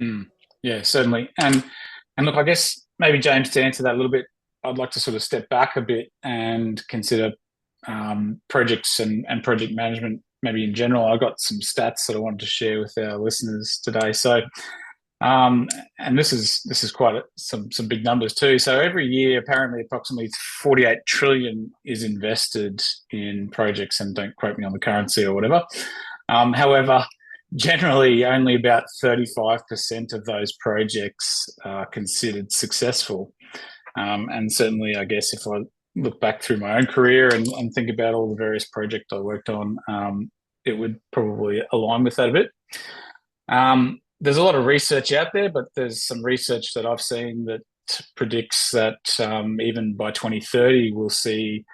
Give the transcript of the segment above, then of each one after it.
Mm. Yeah, certainly. And look, I guess maybe James, to answer that a little bit, I'd like to sort of step back a bit and consider projects and project management maybe in general. I've got some stats that I wanted to share with our listeners today. So, um, and this is quite some big numbers too. So every year, apparently, approximately 48 trillion is invested in projects, and don't quote me on the currency or whatever. However, generally, only about 35% of those projects are considered successful. And certainly, I guess if I look back through my own career and think about all the various projects I worked on, it would probably align with that a bit. There's a lot of research out there, but there's some research that I've seen that predicts that even by 2030, we'll see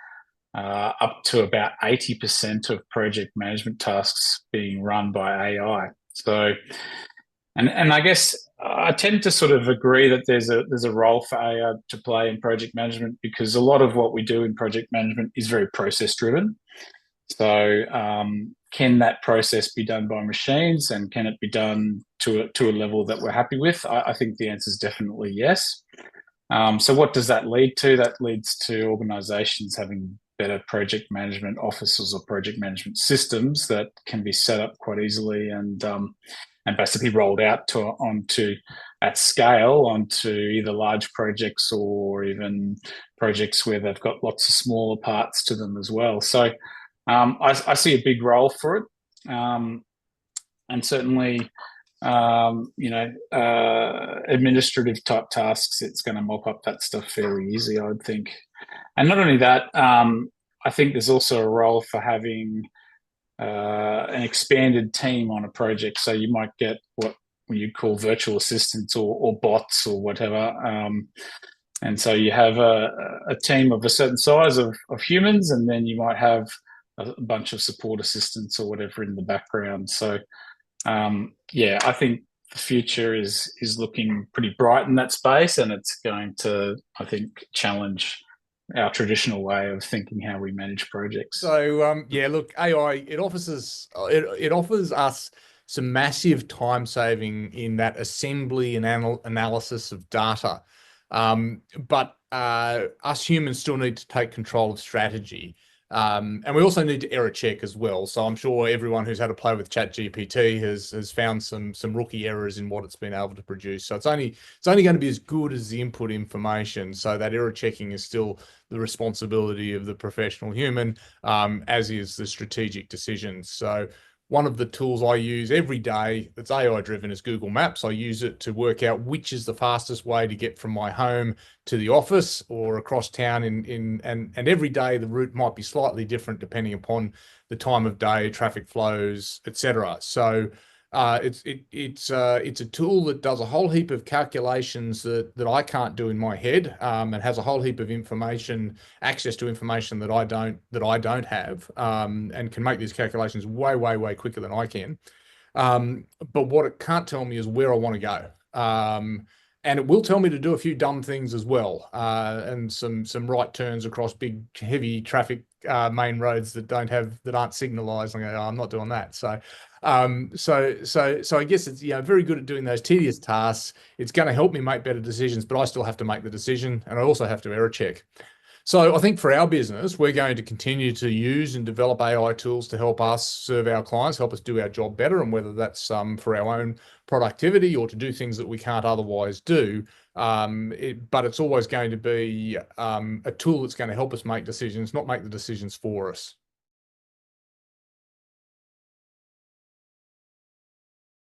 up to about 80% of project management tasks being run by AI. So, and I guess I tend to sort of agree that there's a role for AI to play in project management because a lot of what we do in project management is very process driven. So, can that process be done by machines, and can it be done to a level that we're happy with? I think the answer is definitely yes. So what does that lead to? That leads to organizations having better project management offices or project management systems that can be set up quite easily and basically rolled out onto at scale onto either large projects or even projects where they've got lots of smaller parts to them as well. So I see a big role for it. And certainly administrative type tasks, it's going to mop up that stuff fairly easy, I would think. And not only that, I think there's also a role for having an expanded team on a project. So you might get what you'd call virtual assistants or bots or whatever. And so you have a team of a certain size of humans, and then you might have a bunch of support assistants or whatever in the background. So yeah, I think the future is looking pretty bright in that space, and it's going to, I think, challenge our traditional way of thinking how we manage projects. So yeah, look, AI it offers us some massive time saving in that assembly and analysis of data. But us humans still need to take control of strategy. And we also need to error check as well. So I'm sure everyone who's had a play with ChatGPT has found some rookie errors in what it's been able to produce. So it's only going to be as good as the input information. So that error checking is still the responsibility of the professional human, as is the strategic decisions. So one of the tools I use every day that's AI driven is Google Maps. I use it to work out which is the fastest way to get from my home to the office or across town and every day the route might be slightly different depending upon the time of day, traffic flows, etc. So it's a tool that does a whole heap of calculations that I can't do in my head, and has a whole heap of information, access to information that I don't have, and can make these calculations way quicker than I can. But what it can't tell me is where I want to go. And it will tell me to do a few dumb things as well, and some right turns across big heavy traffic main roads that aren't signalized. I go, oh, I'm not doing that. So I guess it's very good at doing those tedious tasks. It's going to help me make better decisions, but I still have to make the decision, and I also have to error check. So I think for our business, we're going to continue to use and develop AI tools to help us serve our clients, help us do our job better, and whether that's for our own productivity or to do things that we can't otherwise do. But it's always going to be a tool that's going to help us make decisions, not make the decisions for us.